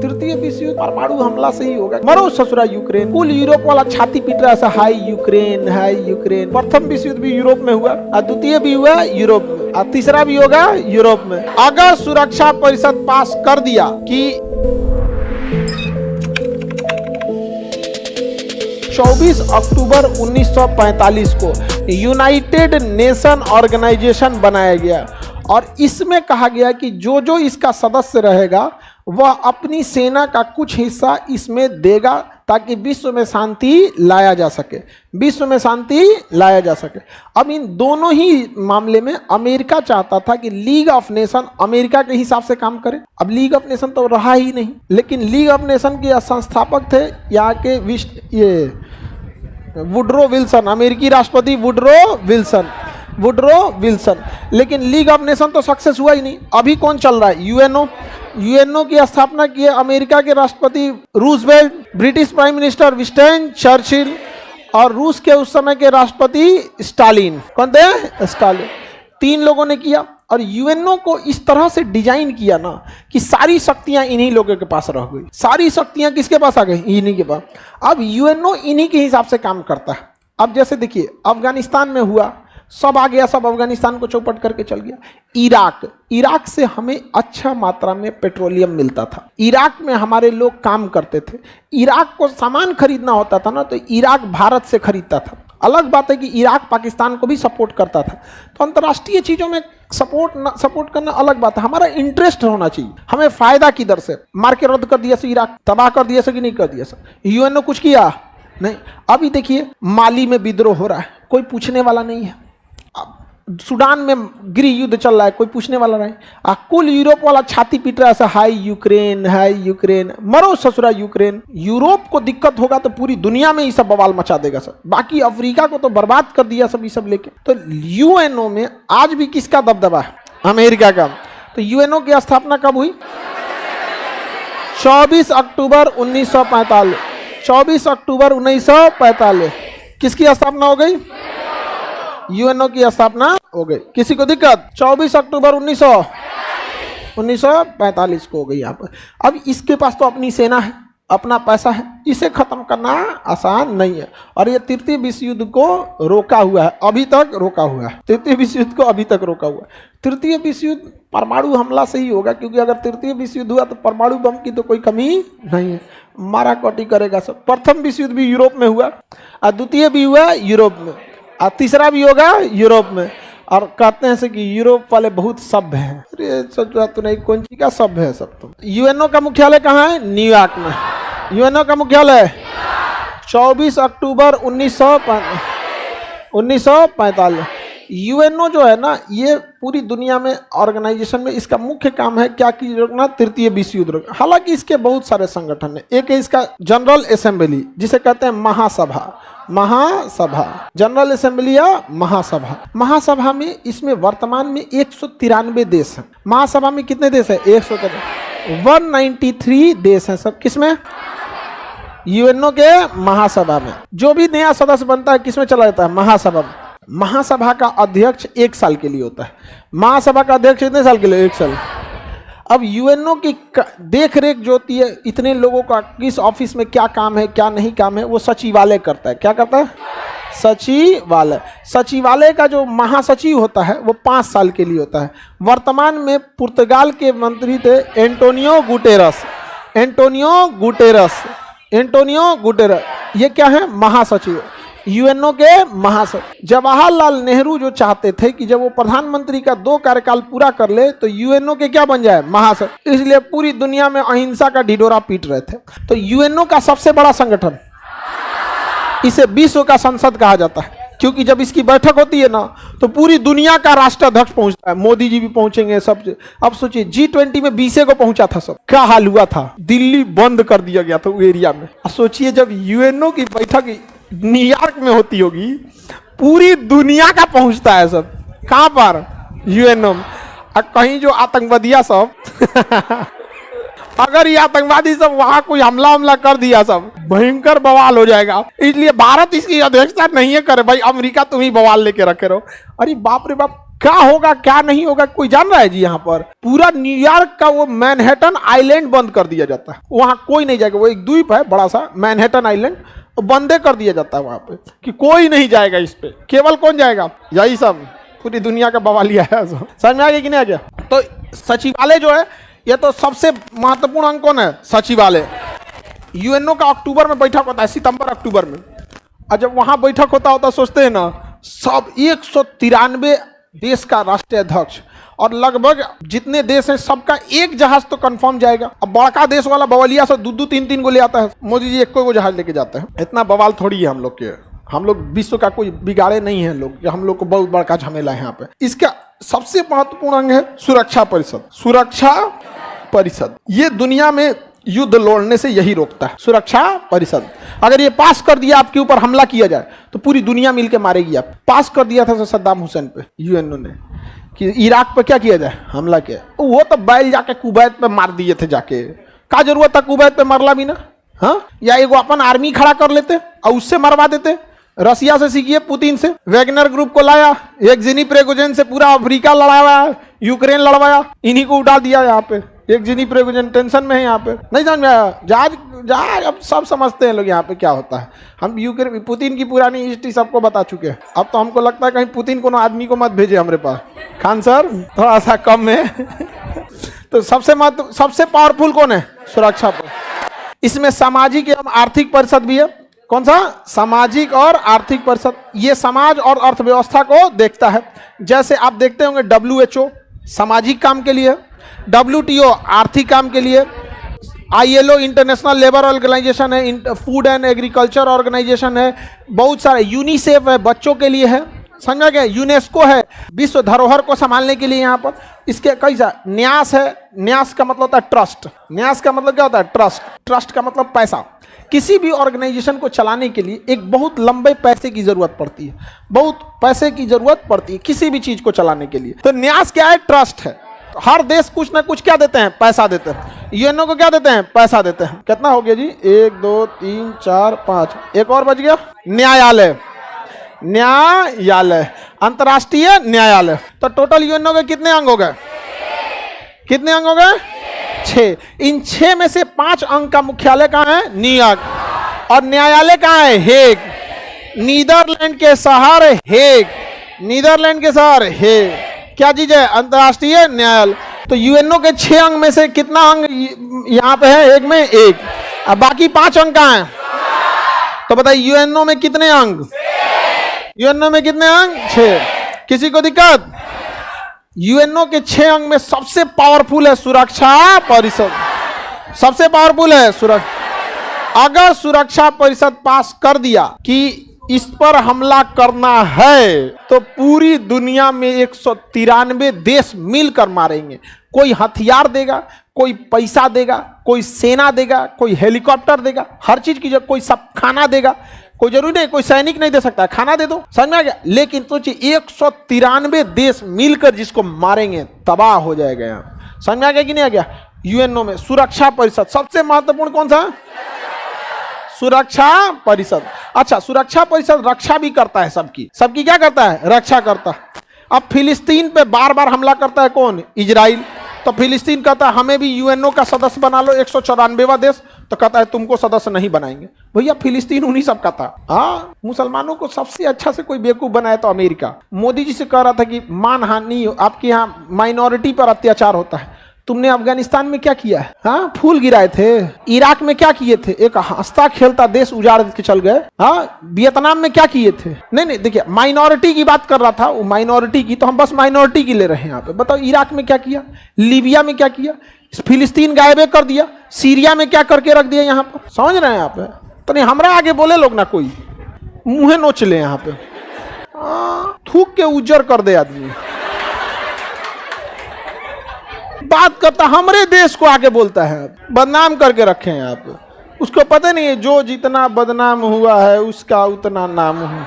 तृतीय विश्व युद्ध परमाणु हमला से ही होगा। मरो ससुरा यूक्रेन। कुल यूरोप वाला छाती पीट रहा है, हाई यूक्रेन हाई यूक्रेन। प्रथम विश्व युद्ध भी यूरोप में हुआ और द्वितीय भी हुआ यूरोप में और तीसरा भी होगा यूरोप में। अगर सुरक्षा परिषद पास कर दिया कि 24 अक्टूबर 1945 को यूनाइटेड नेशन ऑर्गेनाइजेशन बनाया गया और इसमें कहा गया कि जो जो इसका सदस्य रहेगा वह अपनी सेना का कुछ हिस्सा इसमें देगा ताकि विश्व में शांति लाया जा सके, विश्व में शांति लाया जा सके। अब इन दोनों ही मामले में अमेरिका चाहता था कि लीग ऑफ नेशन अमेरिका के हिसाब से काम करे। अब लीग ऑफ नेशन तो रहा ही नहीं, लेकिन लीग ऑफ नेशन के संस्थापक थे यहाँ के ये वुडरो विल्सन, अमेरिकी राष्ट्रपति वुडरो विल्सन। लेकिन लीग ऑफ नेशन तो सक्सेस हुआ ही नहीं। अभी कौन चल रहा है? यूएनओ की स्थापना की है अमेरिका के राष्ट्रपति Roosevelt, British prime minister Winston Churchill और रूस के उस समय के राष्ट्रपति स्टालिन। कौन थे? स्टालिन। तीन लोगों ने किया और यूएनओ को इस तरह से डिजाइन किया ना कि सारी शक्तियां इन्हीं लोगों के पास रह गई। सारी शक्तियां किसके पास आ गई? इन्हीं के पास। अब यूएनओ इन्हीं के हिसाब से काम करता है। अब जैसे देखिए अफगानिस्तान में हुआ, सब आ गया, सब अफगानिस्तान को चौपट करके चल गया। इराक से हमें अच्छा मात्रा में पेट्रोलियम मिलता था, इराक में हमारे लोग काम करते थे। इराक को सामान खरीदना होता था ना तो इराक भारत से खरीदता था। अलग बात है कि इराक पाकिस्तान को भी सपोर्ट करता था। तो अंतर्राष्ट्रीय चीज़ों में सपोर्ट करना अलग बात है, हमारा इंटरेस्ट होना चाहिए। हमें फायदा किधर से? मार के रद्द कर दिया से इराक, तबाह कर दिया से कि नहीं कर दिया से? यूएनओ कुछ किया नहीं। अभी देखिए माली में विद्रोह हो रहा है, कोई पूछने वाला नहीं है। सूडान में गृह युद्ध चल रहा है, कोई पूछने वाला नहीं। कुल यूरोप वाला छाती पीट रहा है, हाई यूक्रेन। मरो ससुरा यूक्रेन। यूरोप को दिक्कत होगा तो पूरी दुनिया में ये सब बवाल मचा देगा सब। बाकी अफ्रीका को तो बर्बाद कर दिया सब, ये सब लेके। तो यूएनओ में आज भी किसका दबदबा है? अमेरिका का। तो यूएनओ की स्थापना कब हुई? 24 अक्टूबर 1945। 24 अक्टूबर 1945 किसकी स्थापना हो गई? यूएनओ की स्थापना हो गई। किसी को दिक्कत? 24 अक्टूबर 1945 को हो गई यहाँ पर। अब इसके पास तो अपनी सेना है, अपना पैसा है, इसे खत्म करना आसान नहीं है। और ये तृतीय विश्व युद्ध को रोका हुआ है, अभी तक रोका हुआ है। तृतीय विश्व युद्ध को अभी तक रोका हुआ है। तृतीय विश्व युद्ध परमाणु हमला से ही होगा, क्योंकि अगर तृतीय विश्व युद्ध हुआ तो परमाणु बम की तो कोई कमी नहीं है, मारा कटी करेगा सब। प्रथम विश्व युद्ध भी यूरोप में हुआ और द्वितीय भी हुआ यूरोप में और तीसरा भी होगा यूरोप में। और कहते हैं कि यूरोप वाले बहुत सभ्य हैं। अरे सोचा तो नहीं, कौन सी का सभ्य है सब। तो यूएनओ का मुख्यालय कहाँ है? न्यूयॉर्क में। यूएनओ का मुख्यालय 24 अक्टूबर 1945। यूएनओ जो है ना, ये पूरी दुनिया में ऑर्गेनाइजेशन में इसका मुख्य काम है क्या कि रोकना, तृतीय विश्व युद्ध रोकना। हालांकि इसके बहुत सारे संगठन है। एक है इसका जनरल असेंबली, जिसे कहते हैं महासभा, जनरल असेंबली या महासभा। महासभा में इसमें वर्तमान में 193 देश हैं। महासभा में कितने देश है? 193 देश हैं सब। किसमें? यूएनओ के महासभा में। जो भी नया सदस्य बनता है किसमें चला जाता है? महासभा में। महासभा का अध्यक्ष 1 साल के लिए होता है। महासभा का अध्यक्ष कितने साल के लिए? 1 साल। अब यूएनओ की देख रेख जो होती है, इतने लोगों का किस ऑफिस में क्या काम है क्या नहीं काम है, वो सचिवालय करता है। क्या करता है? सचिवालय। सचिवालय का जो महासचिव होता है वो 5 साल के लिए होता है। वर्तमान में पुर्तगाल के मंत्री थे एंटोनियो गुटेरस। ये क्या है? महासचिव, यूएनओ के महासचिव। जवाहरलाल नेहरू जो चाहते थे कि जब वो प्रधानमंत्री का 2 कार्यकाल पूरा कर ले तो यूएनओ के क्या बन जाए? महासचिव। इसलिए पूरी दुनिया में अहिंसा का ढिढोरा पीट रहे थे। तो यूएनओ का सबसे बड़ा संगठन, इसे विश्व का संसद कहा जाता है, क्योंकि जब इसकी बैठक होती है ना तो पूरी दुनिया का राष्ट्राध्यक्ष पहुंचता है। मोदी जी भी पहुंचेंगे सब। अब सोचिए G20 में 20 को पहुंचा था सब, क्या हाल हुआ था? दिल्ली बंद कर दिया गया था वो एरिया में। सोचिए जब यूएनओ की बैठक न्यूयॉर्क में होती होगी, पूरी दुनिया का पहुंचता है सब। कहां पर? यूएनओ में। कहीं जो आतंकवादिया सब अगर ये आतंकवादी सब वहां कोई हमला कर दिया सब, भयंकर बवाल हो जाएगा। इसलिए भारत इसकी अध्यक्षता नहीं है करे। भाई अमेरिका तुम ही बवाल लेके रखे रहो। अरे बाप रे बाप, क्या होगा क्या नहीं होगा कोई जान रहा है जी? यहाँ पर पूरा न्यूयॉर्क का वो मैनहट्टन आइलैंड बंद कर दिया जाता है, वहां कोई नहीं जाएगा। वो एक द्वीप है बड़ा सा मैनहट्टन आइलैंड, बंदे कर दिया जाता है वहां पे कि कोई नहीं जाएगा इस पे। केवल कौन जाएगा? यही सब पूरी दुनिया का बवालिया है। समझ में आ गया कि नहीं आ गया? तो सचिवालय जो है ये तो सबसे महत्वपूर्ण अंग कौन है? सचिवालय। यूएनओ का अक्टूबर में बैठक होता है, सितंबर अक्टूबर में। और जब वहां बैठक होता सोचते हैं ना, सब 193 देश का राष्ट्रीय अध्यक्ष और लगभग जितने देश हैं सबका एक जहाज तो कंफर्म जाएगा। अब बड़का देश वाला बवलिया से 2-2 को ले आता है, मोदी जी 1 को जहाज लेके जाते हैं। इतना बवाल थोड़ी है हम लोग के, हम लोग विश्व का कोई बिगाड़े नहीं है लोग, हम लोग को बहुत बड़का झमेला है यहाँ पे। इसका सबसे महत्वपूर्ण अंग है सुरक्षा परिषद। सुरक्षा परिषद ये दुनिया में युद्ध लड़ने से यही रोकता है, सुरक्षा परिषद। अगर ये पास कर दिया आपके ऊपर हमला किया जाए तो पूरी दुनिया मिलकर मारेगी। आप पास कर दिया था सद्दाम हुसैन पे यूएनओ ने कि इराक पे क्या किया जाए, हमला किया। वो तो बैल जाके कुवैत पे मार दिए थे जाके, क्या जरूरत था कुवैत पे मरला भी ना? हाँ, या एगो अपन आर्मी खड़ा कर लेते और उससे मरवा देते। रसिया से सीखिए, पुतिन से। वैगनर ग्रुप को लाया, एक प्रिगोजिन से पूरा अफ्रीका लड़ाया, यूक्रेन लड़वाया, इन्हीं को उठा दिया यहाँ पे। एक प्रिगोजिन टेंशन में है यहाँ पे, नहीं समझ में आया? जहाज अब सब समझते हैं लोग यहाँ पे क्या होता है। हम यूक्रेन पुतिन की पुरानी हिस्ट्री सबको बता चुके हैं। अब तो हमको लगता है कहीं पुतिन को आदमी को मत भेजे हमारे पास। खान सर थोड़ा सा कम है। तो सबसे पावरफुल कौन है? सुरक्षा पर। इसमें सामाजिक एवं आर्थिक परिषद भी है। कौन सा? सामाजिक और आर्थिक परिषद। ये समाज और अर्थव्यवस्था को देखता है। जैसे आप देखते होंगे WHO सामाजिक काम के लिए, WTO आर्थिक काम के लिए, ILO इंटरनेशनल लेबर ऑर्गेनाइजेशन है, फूड एंड एग्रीकल्चर ऑर्गेनाइजेशन है, बहुत सारे, यूनिसेफ है बच्चों के लिए है, समझा गया? यूनेस्को है विश्व धरोहर को संभालने के लिए यहाँ पर। इसके कई सा न्यास है। न्यास का मतलब होता है ट्रस्ट। न्यास का मतलब क्या होता है? ट्रस्ट। ट्रस्ट का मतलब पैसा। किसी भी ऑर्गेनाइजेशन को चलाने के लिए एक बहुत लंबे पैसे की जरूरत पड़ती है, बहुत पैसे की जरूरत पड़ती है किसी भी चीज को चलाने के लिए। तो न्यास क्या है? ट्रस्ट है। हर देश कुछ ना कुछ क्या देते हैं? पैसा देते हैं। यूएनओ को क्या देते हैं? पैसा देते हैं। कितना हो गया जी? 1 2 3 4 5, एक और बच गया। न्यायालय। न्यायालय, अंतर्राष्ट्रीय न्यायालय। तो टोटल यूएनओ के कितने अंग हो गए? कितने अंग हो गए? 6। इन 6 में से 5 अंग का मुख्यालय कहाँ है? न्यूयॉर्क। और न्यायालय कहाँ है? हेग। नीदरलैंड के शहर हेग। नीदरलैंड के शहर हेग। क्या चीज है? अंतर्राष्ट्रीय न्यायालय। तो यूएनओ के 6 अंग में से कितना अंग यहाँ पे है? एक में 1। अब बाकी 5 अंग कहाँ हैं? तो बताइए यूएनओ में कितने अंग? यूएनओ में कितने अंग? 6। किसी को दिक्कत? यूएनओ के 6 अंग में सबसे पावरफुल है सुरक्षा परिषद। सबसे पावरफुल है सुरक्षा। अगर सुरक्षा परिषद पास कर दिया कि इस पर हमला करना है तो पूरी दुनिया में 193 देश मिलकर मारेंगे। कोई हथियार देगा, कोई पैसा देगा, कोई सेना देगा, कोई हेलीकॉप्टर देगा, हर चीज की जब कोई सब खाना देगा। कोई जरूरी नहीं कोई सैनिक नहीं दे सकता, खाना दे दो। समझ में आ गया? लेकिन सोचिए 193 देश मिलकर जिसको मारेंगे, तबाह हो जाएगा। यहाँ समझ में आ गया कि नहीं आ गया? यूएनओ में सुरक्षा परिषद सबसे महत्वपूर्ण कौन सा? सुरक्षा परिषद। अच्छा, सुरक्षा परिषद रक्षा भी करता है सबकी। सबकी क्या करता है? रक्षा करता है। अब फिलिस्तीन पे बार बार हमला करता है कौन? इजराइल। तो फिलिस्तीन कहता है हमें भी यूएनओ का सदस्य बना लो, 194वां देश। तो कहता है तुमको सदस्य नहीं बनाएंगे। भैया फिलिस्तीन उन्हीं सब का था। हाँ, मुसलमानों को सबसे अच्छा से कोई बेवकूफ बनाया तो अमेरिका। मोदी जी से कह रहा था कि मानहानि, आपके यहाँ माइनॉरिटी पर अत्याचार होता है। तुमने अफगानिस्तान में क्या किया है? हाँ, फूल गिराए थे। इराक में क्या किए थे? एक हंसता खेलता देश उजाड़ के चल गए। हाँ, वियतनाम में क्या किए थे? नहीं, देखिए माइनॉरिटी की बात कर रहा था वो, माइनॉरिटी की, तो हम बस माइनॉरिटी की ले रहे हैं यहाँ पे। बताओ इराक में क्या किया, लीबिया में क्या किया, फिलिस्तीन गायबे कर दिया, सीरिया में क्या करके रख दिया यहाँ पर। समझ रहे हैं यहाँ पे? तो नहीं हमरा आगे बोले लोग ना, कोई मुँहे नोच ले यहाँ पे, थूक के उज्जर कर दे आदमी। बात करता हमरे देश को आगे बोलता है, बदनाम करके रखे हैं आप। उसको पता नहीं है जो जितना बदनाम हुआ है उसका उतना नाम हुआ।